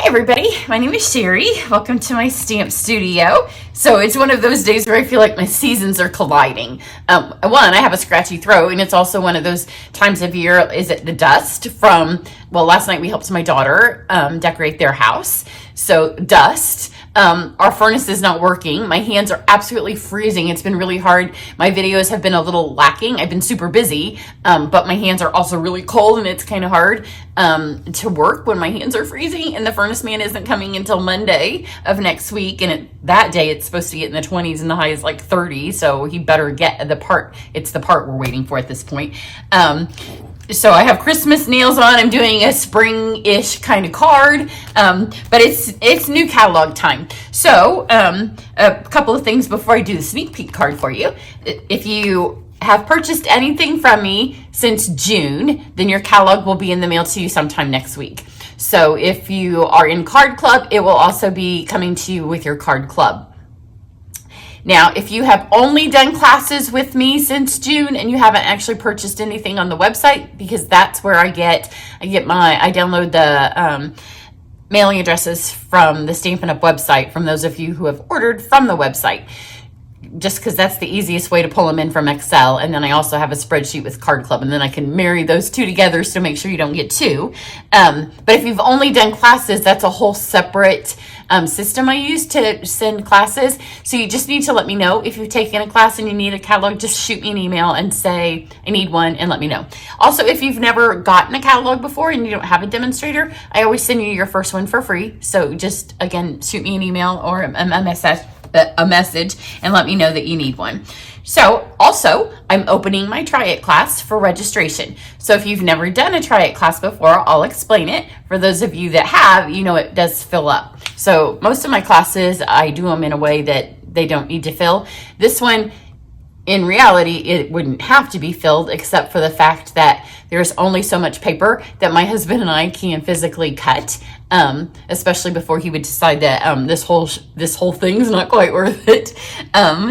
Hi everybody, my name is Cheri. Welcome to my stamp studio. So it's one of those days where I feel like my seasons are colliding. One, I have a scratchy throat, and it's also one of those times of year, is it the dust from, well, last night we helped my daughter decorate their house. So dust. Our furnace is not working. My hands are absolutely freezing. It's been really hard. My videos have been a little lacking. I've been super busy, but my hands are also really cold, and it's kind of hard to work when my hands are freezing, and the furnace man isn't coming until Monday of next week, and that day it's supposed to get in the 20s and the high is like 30, so he better get the part. It's the part we're waiting for at this point. So I have Christmas nails on. I'm doing a spring-ish kind of card, but it's new catalog time. So a couple of things before I do the sneak peek card for you. If you have purchased anything from me since June, then your catalog will be in the mail to you sometime next week. So if you are in Card Club, it will also be coming to you with your Card Club. Now, if you have only done classes with me since June and you haven't actually purchased anything on the website, because that's where I download the mailing addresses from the Stampin' Up website, from those of you who have ordered from the website, just because that's the easiest way to pull them in from Excel. And then I also have a spreadsheet with Card Club, and then I can marry those two together to make sure you don't get two. But if you've only done classes, that's a whole separate system I use to send classes. So you just need to let me know if you've taken a class and you need a catalog. Just shoot me an email and say I need one, and let me know. Also, if you've never gotten a catalog before and you don't have a demonstrator, I always send you your first one for free. So just, again, shoot me an email or a message and let me know that you need one. So also, I'm opening my Try It class for registration. So if you've never done a Try It class before, I'll explain it. For those of you that have, you know it does fill up. So most of my classes, I do them in a way that they don't need to fill. This one, in reality, it wouldn't have to be filled, except for the fact that there's only so much paper that my husband and I can physically cut, especially before he would decide that this whole thing's not quite worth it.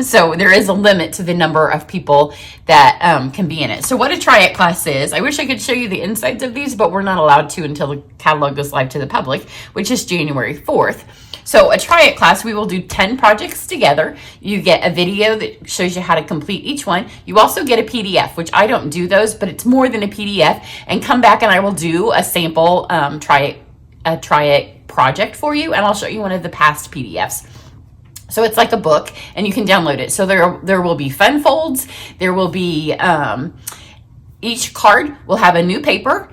So there is a limit to the number of people that can be in it. So what a Try It class is, I wish I could show you the insides of these, but we're not allowed to until the catalog goes live to the public, which is January 4th. So a Try It class, we will do 10 projects together. You get a video that shows you how to complete each one. You also get a PDF, which I don't do those, but it's more than a PDF. And come back and I will do a sample Try It project for you, and I'll show you one of the past PDFs. So it's like a book, and you can download it. So there will be fun folds. There will be, each card will have a new paper.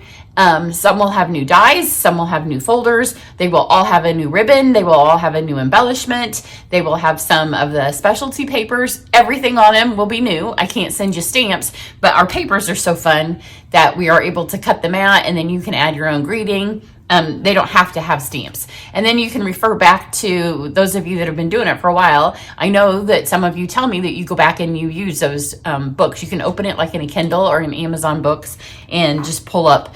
Some will have new dies, some will have new folders. They will all have a new ribbon. They will all have a new embellishment. They will have some of the specialty papers. Everything on them will be new. I can't send you stamps, but our papers are so fun that we are able to cut them out, and then you can add your own greeting. They don't have to have stamps. And then you can refer back to those of you that have been doing it for a while. I know that some of you tell me that you go back and you use those books. You can open it like in a Kindle or in Amazon Books and just pull up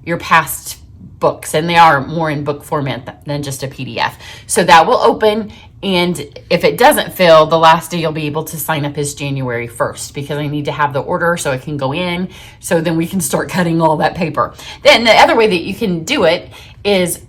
your past books, and they are more in book format than just a PDF. So that will open, and if it doesn't fill, the last day you'll be able to sign up is January 1st, because I need to have the order so it can go in, so then we can start cutting all that paper. Then the other way that you can do it is,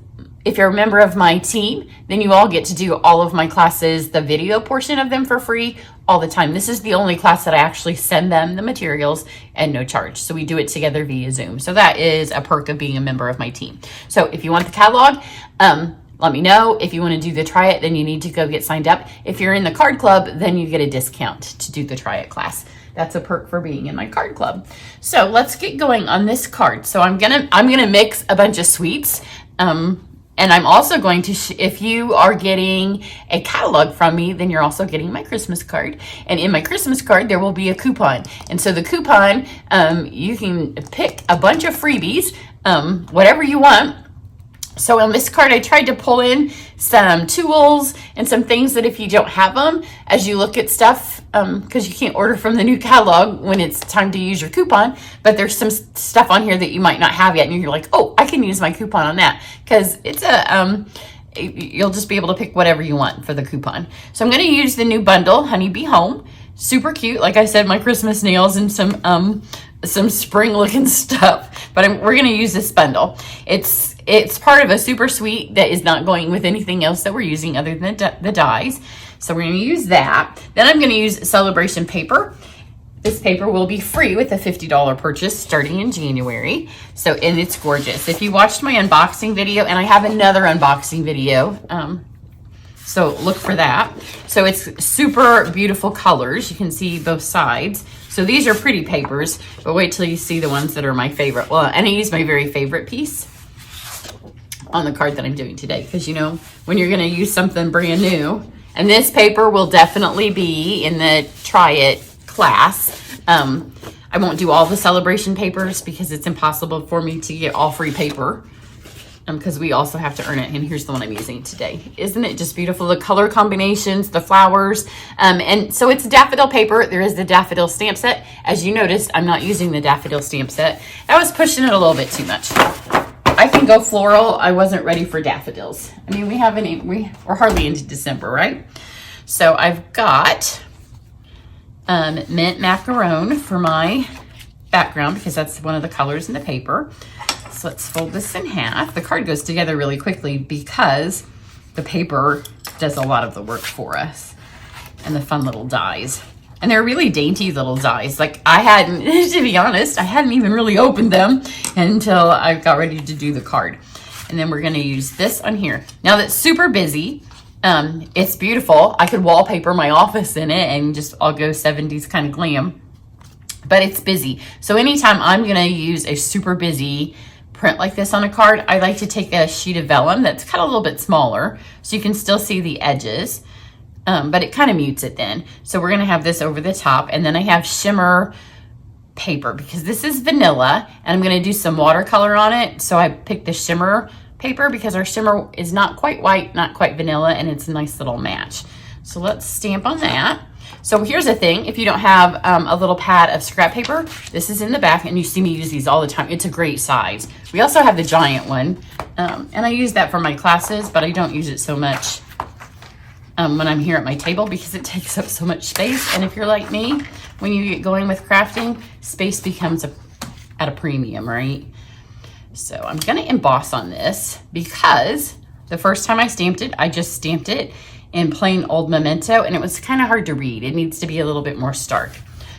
if you're a member of my team, then you all get to do all of my classes, the video portion of them, for free all the time. This is the only class that I actually send them the materials and no charge. So we do it together via Zoom. So that is a perk of being a member of my team. So if you want the catalog, let me know. If you want to do the Try It, then you need to go get signed up. If you're in the Card Club, then you get a discount to do the Try It class. That's a perk for being in my Card Club. So let's get going on this card. So I'm gonna mix a bunch of sweets. And I'm also going to, if you are getting a catalog from me, then you're also getting my Christmas card. And in my Christmas card, there will be a coupon. And so the coupon, you can pick a bunch of freebies, whatever you want. So on this card, I tried to pull in some tools and some things that if you don't have them, as you look at stuff, because you can't order from the new catalog when it's time to use your coupon, but there's some stuff on here that you might not have yet, and you're like, oh, I can use my coupon on that, because it's you'll just be able to pick whatever you want for the coupon. So I'm going to use the new bundle, Honeybee Home. Super cute. Like I said, my Christmas nails and some spring looking stuff, but we're going to use this bundle. It's It's part of a super sweet that is not going with anything else that we're using other than the dies. So we're going to use that. Then I'm going to use Celebration paper. This paper will be free with a $50 purchase starting in January. So, and it's gorgeous. If you watched my unboxing video, and I have another unboxing video, so look for that. So it's super beautiful colors. You can see both sides. So these are pretty papers, but wait till you see the ones that are my favorite. Well, and I use my very favorite piece on the card that I'm doing today, because you know, when you're going to use something brand new, and this paper will definitely be in the try it class. I won't do all the celebration papers because it's impossible for me to get all free paper, because we also have to earn it. And here's the one I'm using today. Isn't it just beautiful? The color combinations, the flowers. And so it's daffodil paper. There is the daffodil stamp set. As you noticed, I'm not using the daffodil stamp set. I was pushing it a little bit too much. I can go floral. I wasn't ready for daffodils. I mean, we're hardly into December, right? So I've got mint macaron for my background, because that's one of the colors in the paper. So let's fold this in half. The card goes together really quickly because the paper does a lot of the work for us, and the fun little dies. And they're really dainty little dies. Like, I hadn't, to be honest, I hadn't even really opened them until I got ready to do the card. And then we're going to use this on here. Now that's super busy. It's beautiful. I could wallpaper my office in it and just, I'll go 70s kind of glam. But it's busy. So anytime I'm going to use a super busy print like this on a card, I like to take a sheet of vellum that's kind of a little bit smaller so you can still see the edges. But it kind of mutes it then. So we're going to have this over the top. And then I have shimmer paper because this is vanilla. And I'm going to do some watercolor on it. So I picked the shimmer paper because our shimmer is not quite white, not quite vanilla. And it's a nice little match. So let's stamp on that. So here's the thing. If you don't have a little pad of scrap paper, this is in the back. And you see me use these all the time. It's a great size. We also have the giant one. And I use that for my classes, but I don't use it so much when I'm here at my table because it takes up so much space. And if you're like me, when you get going with crafting, space becomes at a premium, right? So I'm going to emboss on this because the first time I stamped it, I just stamped it in plain old memento, and it was kind of hard to read. It needs to be a little bit more stark.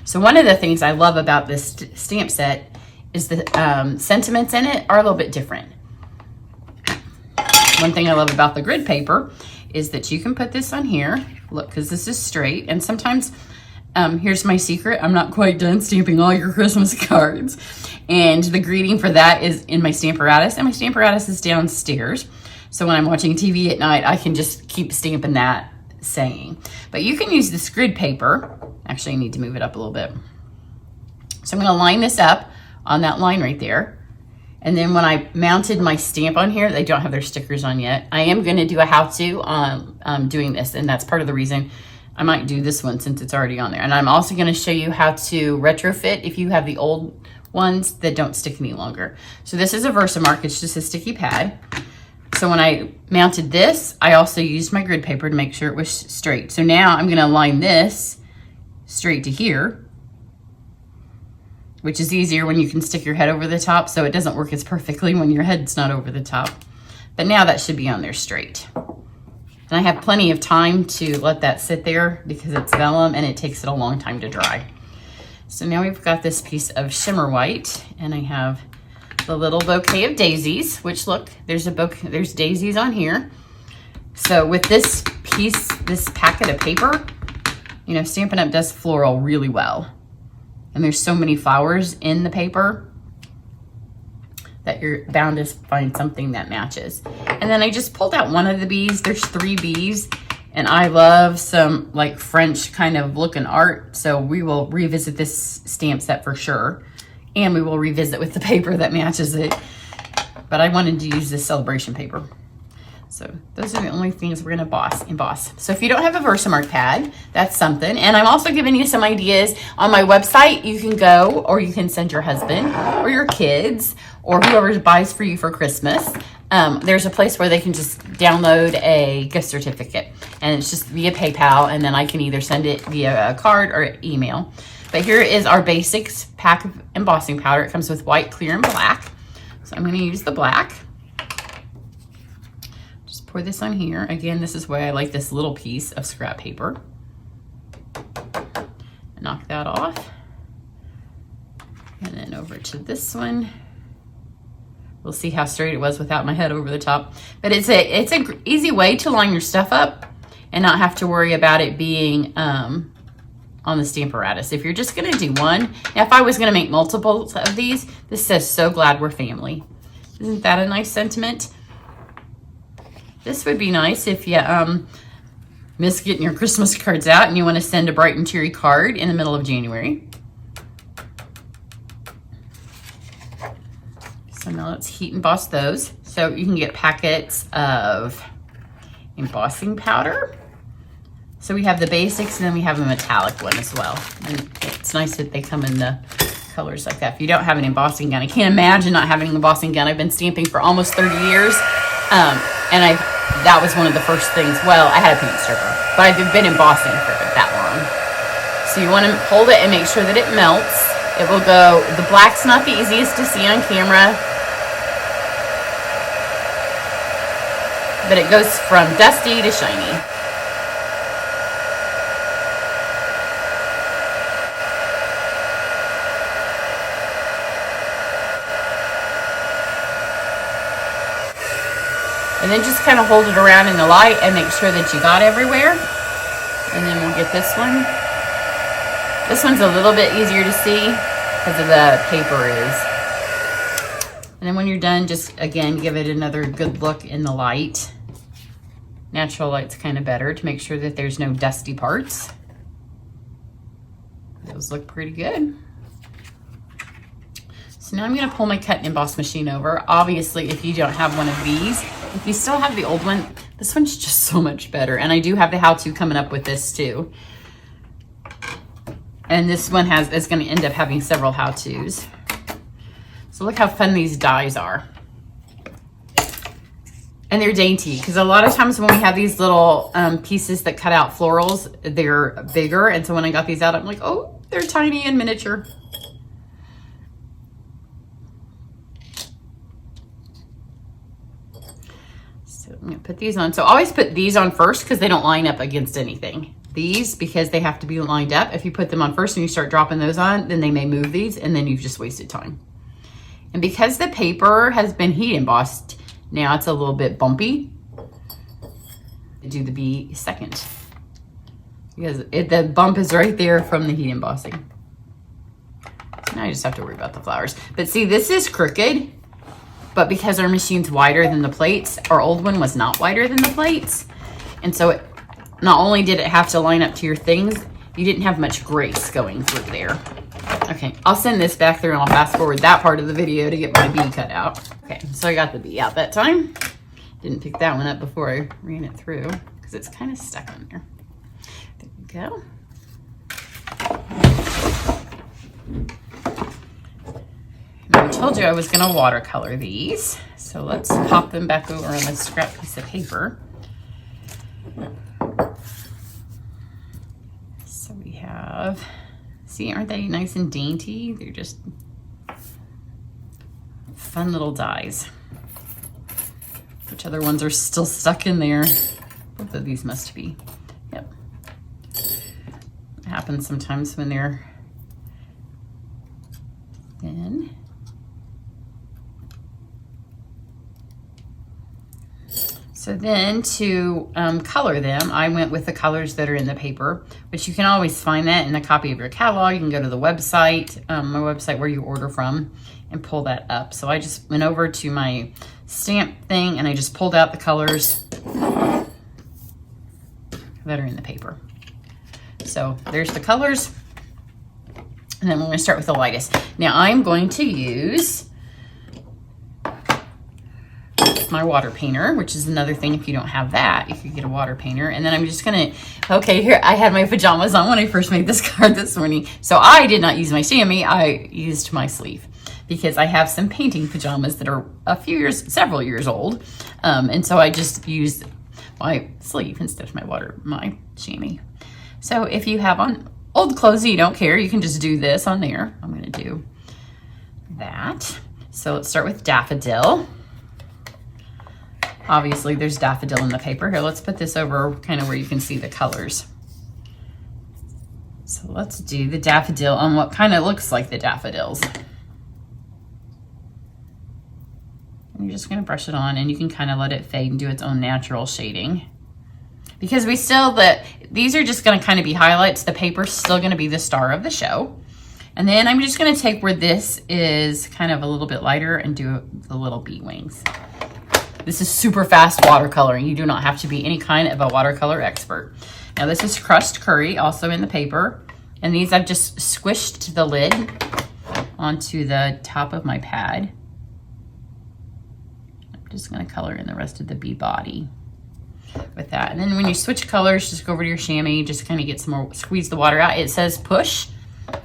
So one of the things I love about this stamp set is the sentiments in it are a little bit different. One thing I love about the grid paper is that you can put this on here. Look, because this is straight. And sometimes, here's my secret. I'm not quite done stamping all your Christmas cards. And the greeting for that is in my Stamparatus. And my Stamparatus is downstairs. So when I'm watching TV at night, I can just keep stamping that saying. But you can use this grid paper. Actually, I need to move it up a little bit. So I'm going to line this up on that line right there. And then when I mounted my stamp on here, they don't have their stickers on yet. I am going to do a how-to on doing this, and that's part of the reason I might do this one since it's already on there. And I'm also going to show you how to retrofit if you have the old ones that don't stick any longer. So this is a Versamark. It's just a sticky pad. So when I mounted this, I also used my grid paper to make sure it was straight. So now I'm going to align this straight to here, which is easier when you can stick your head over the top, so it doesn't work as perfectly when your head's not over the top. But now that should be on there straight. And I have plenty of time to let that sit there because it's vellum and it takes it a long time to dry. So now we've got this piece of shimmer white, and I have the little bouquet of daisies, which look, there's daisies on here. So with this piece, this packet of paper, you know, Stampin' Up! Does floral really well. And there's so many flowers in the paper that you're bound to find something that matches. And then I just pulled out one of the bees. There's 3 bees. And I love some like French kind of looking art. So we will revisit this stamp set for sure. And we will revisit with the paper that matches it. But I wanted to use this celebration paper. So those are the only things we're gonna emboss. So if you don't have a Versamark pad, that's something. And I'm also giving you some ideas on my website. You can go, or you can send your husband or your kids or whoever buys for you for Christmas. There's a place where they can just download a gift certificate, and it's just via PayPal, and then I can either send it via a card or email. But here is our basics pack of embossing powder. It comes with white, clear, and black. So I'm gonna use the black. pour this on here. Again, this is why I like this little piece of scrap paper. Knock that off. And then over to this one. We'll see how straight it was without my head over the top. But it's a easy way to line your stuff up and not have to worry about it being on the Stamparatus. If you're just gonna do one, now if I was gonna make multiples of these, this says, "So glad we're family." Isn't that a nice sentiment? This would be nice if you miss getting your Christmas cards out and you want to send a bright and cheery card in the middle of January. So now let's heat emboss those. So you can get packets of embossing powder. So we have the basics and then we have a metallic one as well. And it's nice that they come in the colors like that. If you don't have an embossing gun, I can't imagine not having an embossing gun. I've been stamping for almost 30 years. And that was one of the first things. Well, I had a paint stripper, but I've been embossing for that long. So you want to hold it and make sure that it melts. It will go, the black's not the easiest to see on camera, but it goes from dusty to shiny. And then just kind of hold it around in the light and make sure that you got everywhere. And then we'll get this one. This one's a little bit easier to see because of the paper is. And then when you're done, just again, give it another good look in the light. Natural light's kind of better to make sure that there's no dusty parts. Those look pretty good. So now I'm gonna pull my cut and emboss machine over. Obviously, if you don't have one of these, if you still have the old one, this one's just so much better. And I do have the how-to coming up with this too. And this one is gonna end up having several how-tos. So look how fun these dies are. And they're dainty, because a lot of times when we have these little pieces that cut out florals, they're bigger. And so when I got these out, I'm like, oh, they're tiny and miniature. I'm gonna put these on. So always put these on first because they don't line up against anything. These, because they have to be lined up. If you put them on first and you start dropping those on, then they may move these and then you've just wasted time. And because the paper has been heat embossed, now it's a little bit bumpy. Do the B second. Because the bump is right there from the heat embossing. So now I just have to worry about the flowers. But see, this is crooked. But because our machine's wider than the plates, our old one was not wider than the plates. And so it, not only did it have to line up to your things, you didn't have much grace going through there. Okay, I'll send this back through and I'll fast forward that part of the video to get my B cut out. Okay, so I got the B out that time. Didn't pick that one up before I ran it through because it's kind of stuck on there. There we go. I told you I was going to watercolor these. So let's pop them back over on this scrap piece of paper. So we have, see, aren't they nice and dainty? They're just fun little dies. Which other ones are still stuck in there? Both of these must be. Yep. It happens sometimes when they're thin. So then to color them, I went with the colors that are in the paper, but you can always find that in a copy of your catalog. You can go to the website, my website where you order from, and pull that up. So I just went over to my stamp thing and I just pulled out the colors that are in the paper. So there's the colors. And then we're gonna start with the lightest. Now I'm going to use my water painter, which is another thing. If you don't have that, you could get a water painter. And then I'm just gonna, okay, here I had my pajamas on when I first made this card this morning. So I did not use my chamois, I used my sleeve because I have some painting pajamas that are several years old. And so I just used my sleeve instead of my chamois. So if you have on old clothes and you don't care, you can just do this on there. I'm gonna do that. So let's start with Daffodil. Obviously, there's daffodil in the paper. Here, let's put this over kind of where you can see the colors. So let's do the daffodil on what kind of looks like the daffodils. And you're just going to brush it on, and you can kind of let it fade and do its own natural shading. Because these are just going to kind of be highlights. The paper's still going to be the star of the show. And then I'm just going to take where this is kind of a little bit lighter and do the little bee wings. This is super fast watercoloring. You do not have to be any kind of a watercolor expert. Now this is crushed curry, also in the paper. And these I've just squished the lid onto the top of my pad. I'm just going to color in the rest of the bee body with that. And then when you switch colors, just go over to your chamois, just kind of get some more, squeeze the water out. It says push.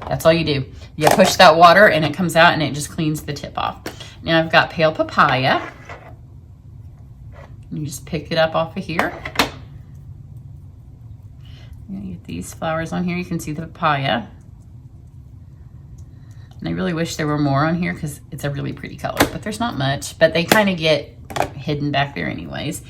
That's all you do. You push that water and it comes out and it just cleans the tip off. Now I've got pale papaya. You just pick it up off of here. You're gonna get these flowers on here. You can see the papaya. And I really wish there were more on here because it's a really pretty color, but there's not much, but they kind of get hidden back there anyways.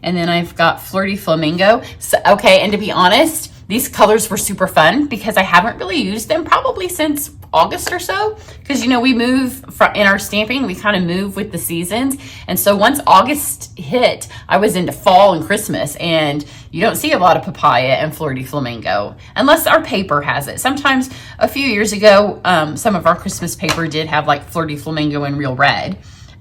And then I've got Flirty Flamingo. So, okay, and to be honest, these colors were super fun because I haven't really used them probably since August or so. Because, you know, we move in our stamping, we kind of move with the seasons. And so once August hit, I was into fall and Christmas. And you don't see a lot of papaya and Flirty Flamingo unless our paper has it. Sometimes a few years ago, some of our Christmas paper did have like Flirty Flamingo in real red.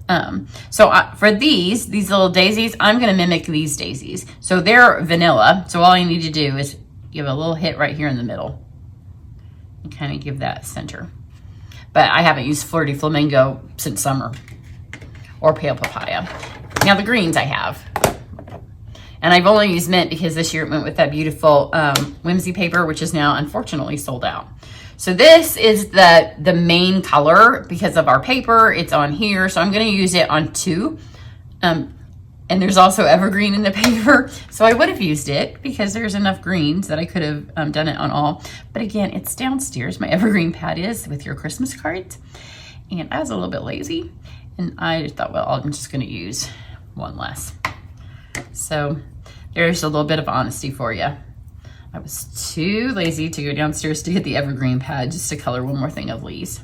For these little daisies, I'm going to mimic these daisies. So they're vanilla. So all I need to do is give a little hit right here in the middle and kind of give that center. But I haven't used Flirty Flamingo since summer or pale papaya. Now the greens I have. And I've only used mint because this year it went with that beautiful whimsy paper, which is now unfortunately sold out. So this is the main color because of our paper. It's on here. So I'm going to use it on 2. And there's also evergreen in the paper. So I would have used it because there's enough greens that I could have done it on all. But again, it's downstairs. My evergreen pad is with your Christmas cards. And I was a little bit lazy. And I thought, well, I'm just going to use one less. So there's a little bit of honesty for you. I was too lazy to go downstairs to get the evergreen pad just to color one more thing of leaves.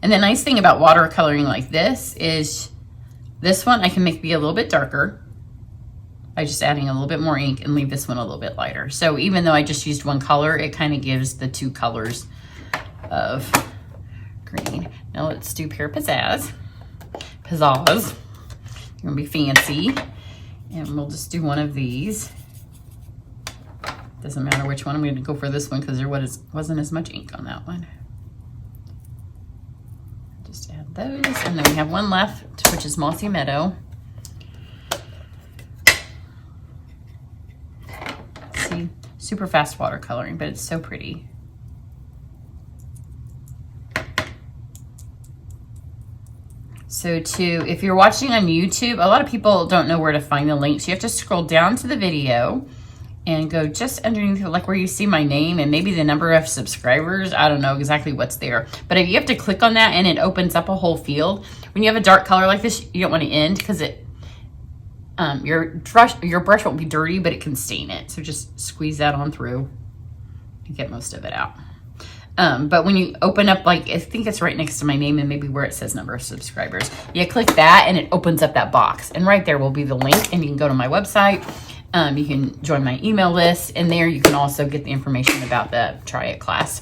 And the nice thing about watercoloring like this is this one I can make be a little bit darker by just adding a little bit more ink and leave this one a little bit lighter. So even though I just used one color, it kind of gives the 2 colors of green. Now let's do Pear Pizzazz. Pizzazz. You're gonna be fancy. And we'll just do one of these. Doesn't matter which one. I'm going to go for this one because there wasn't as much ink on that one. Just add those. And then we have one left, which is Mossy Meadow. See, super fast watercoloring, but it's so pretty. So if you're watching on YouTube, a lot of people don't know where to find the links. You have to scroll down to the video and go just underneath, like where you see my name and maybe the number of subscribers. I don't know exactly what's there, but if you have to click on that and it opens up a whole field. When you have a dark color like this, you don't want to end because your brush won't be dirty, but it can stain it. So just squeeze that on through and get most of it out. But when you open up, like I think it's right next to my name and maybe where it says number of subscribers, you click that and it opens up that box. And right there will be the link, and you can go to my website. You can join my email list, and there you can also get the information about the Try It class.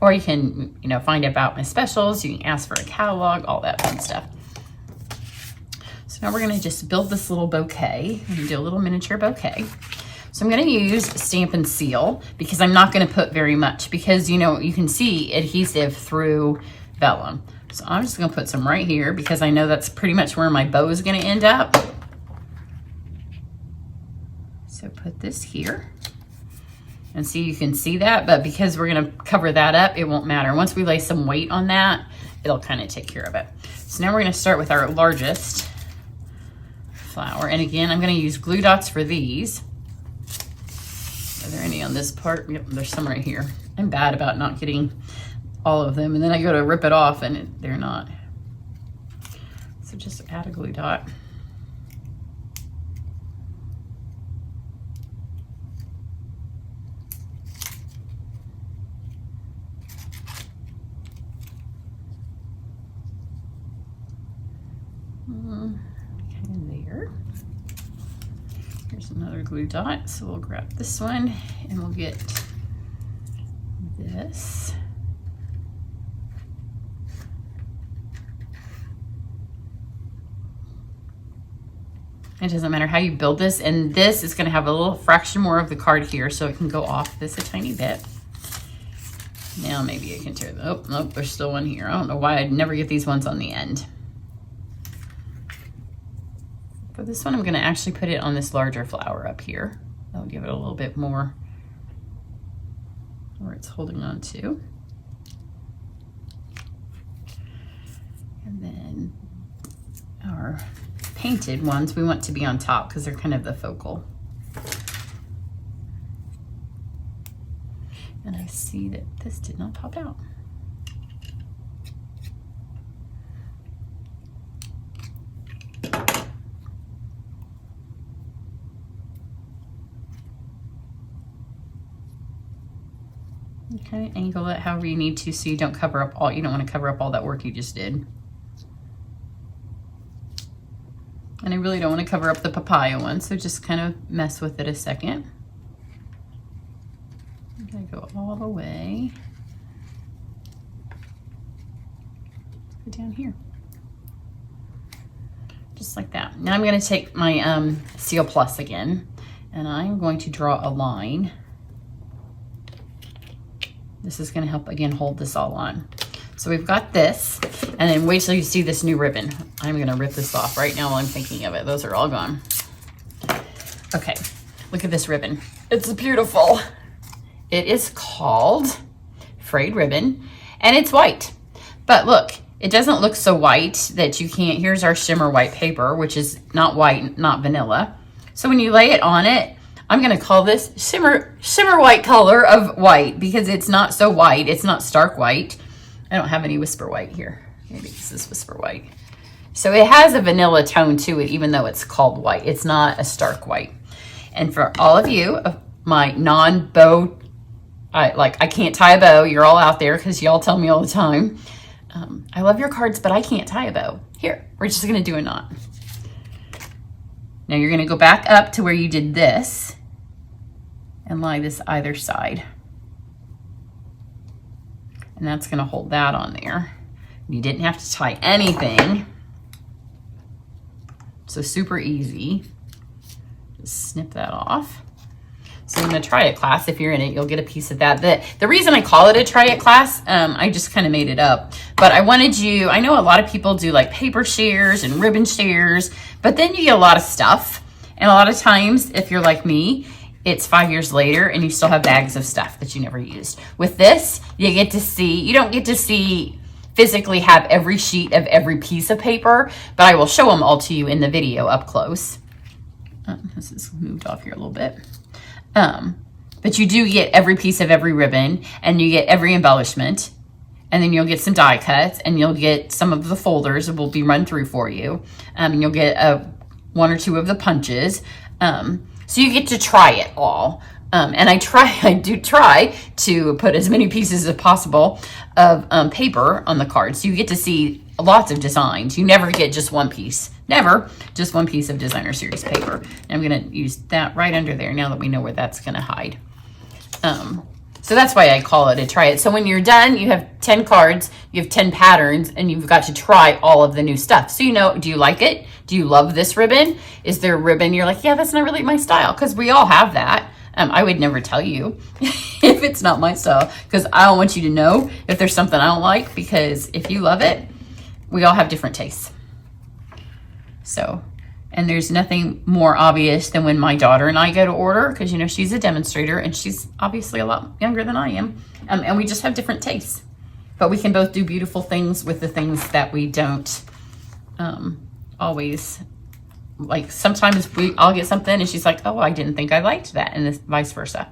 Or you can, find out about my specials. You can ask for a catalog, all that fun stuff. So now we're going to just build this little bouquet. I'm going to do a little miniature bouquet. So I'm going to use Stampin' Seal because I'm not going to put very much because, you can see adhesive through vellum. So I'm just going to put some right here because I know that's pretty much where my bow is going to end up. So put this here. And see, you can see that, but because we're going to cover that up, it won't matter. Once we lay some weight on that, it'll kind of take care of it. So now we're going to start with our largest flower. And again, I'm going to use glue dots for these. Are there any on this part? Yep, there's some right here. I'm bad about not getting all of them. And then I go to rip it off and they're not. So just add a glue dot. Here's another glue dot. So we'll grab this one and we'll get this. It doesn't matter how you build this, and this is going to have a little fraction more of the card here, so it can go off this a tiny bit. Now maybe I can tear the, oh, nope, there's still one here. I don't know why I'd never get these ones on the end. For this one, I'm going to actually put it on this larger flower up here. That'll give it a little bit more where it's holding on to. And then our painted ones we want to be on top because they're kind of the focal. And I see that this did not pop out. Okay, angle it however you need to so you don't cover up all, you don't want to cover up all that work you just did. And I really don't want to cover up the papaya one, so just kind of mess with it a second. I'm gonna go all the way. Go down here. Just like that. Now I'm gonna take my Seal Plus again, and I'm going to draw a line. This is gonna help, again, hold this all on. So we've got this, and then wait till you see this new ribbon. I'm gonna rip this off right now while I'm thinking of it. Those are all gone. Okay, look at this ribbon. It's beautiful. It is called Frayed Ribbon, and it's white. But look, it doesn't look so white that you can't, here's our shimmer white paper, which is not white, not vanilla. So when you lay it on it, I'm gonna call this shimmer white color of white because it's not so white, it's not stark white. I don't have any whisper white here. Maybe this is whisper white. So it has a vanilla tone to it, even though it's called white. It's not a stark white. And for all of you, my non-bow, I can't tie a bow. You're all out there because y'all tell me all the time. I love your cards, but I can't tie a bow. Here, we're just gonna do a knot. Now you're gonna go back up to where you did this and lie this either side. And that's gonna hold that on there. You didn't have to tie anything. So super easy. Just snip that off. So in the Try It class, if you're in it, you'll get a piece of that. The reason I call it a Try It class, I just kind of made it up. But I wanted you, I know a lot of people do like paper shares and ribbon shares, but then you get a lot of stuff. And a lot of times, if you're like me, it's 5 years later and you still have bags of stuff that you never used. With this, you get to see, you don't get to see physically have every sheet of every piece of paper, but I will show them all to you in the video up close. This is moved off here a little bit. But you do get every piece of every ribbon and you get every embellishment. And then you'll get some die cuts and you'll get some of the folders that will be run through for you. And you'll get one or two of the punches. So you get to try it all. And I do try to put as many pieces as possible of paper on the card. So you get to see lots of designs. You never get just one piece. Never just one piece of designer series paper. And I'm gonna use that right under there now that we know where that's gonna hide. So that's why I call it a Try It. So when you're done, you have 10 cards, you have 10 patterns, and you've got to try all of the new stuff. So you know, do you like it? Do you love this ribbon? Is there a ribbon you're like, yeah, that's not really my style? Because we all have that. I would never tell you if it's not my style, because I don't want you to know if there's something I don't like, because if you love it, we all have different tastes. So, and there's nothing more obvious than when my daughter and I go to order, because, you know, she's a demonstrator and she's obviously a lot younger than I am. And we just have different tastes, but we can both do beautiful things with the things that we don't always like. Sometimes I'll get something and she's like, oh, I didn't think I liked that, and this, vice versa.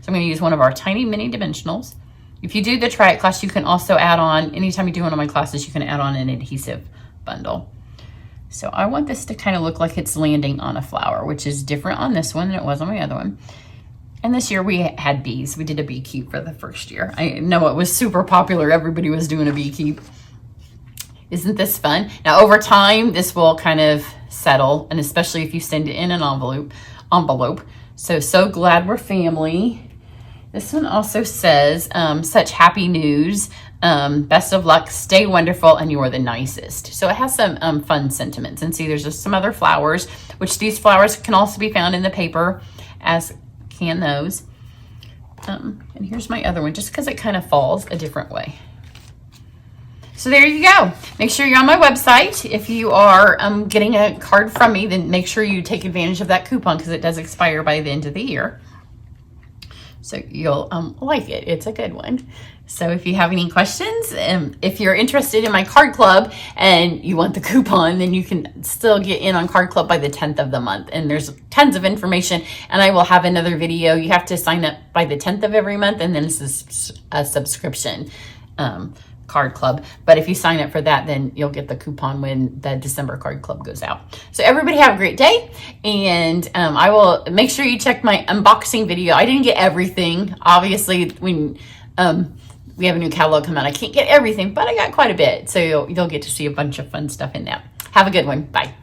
So I'm going to use one of our tiny mini dimensionals. If you do the Try It class, you can also add on, anytime you do one of my classes, you can add on an adhesive bundle. So I want this to kind of look like it's landing on a flower, which is different on this one than it was on my other one. And this year we had bees. We did a bee keep for the first year. I know it was super popular. Everybody was doing a bee keep. Isn't this fun? Now over time, this will kind of settle, and especially if you send it in an envelope, envelope. So glad we're family. This one also says, such happy news. Best of luck, stay wonderful, and you're the nicest. So it has some fun sentiments. And see, there's just some other flowers, which these flowers can also be found in the paper, as can those. And here's my other one, just because it kind of falls a different way. So there you go. Make sure you're on my website. If you are getting a card from me, then make sure you take advantage of that coupon because it does expire by the end of the year. So you'll like it. It's a good one. So if you have any questions, if you're interested in my card club and you want the coupon, then you can still get in on card club by the 10th of the month. And there's tons of information, and I will have another video. You have to sign up by the 10th of every month, and then it's a subscription card club. But if you sign up for that, then you'll get the coupon when the December card club goes out. So everybody have a great day, and I will make sure you check my unboxing video. I didn't get everything, obviously. When we have a new catalog come out, I can't get everything, but I got quite a bit, so you'll get to see a bunch of fun stuff in that. Have a good one. Bye.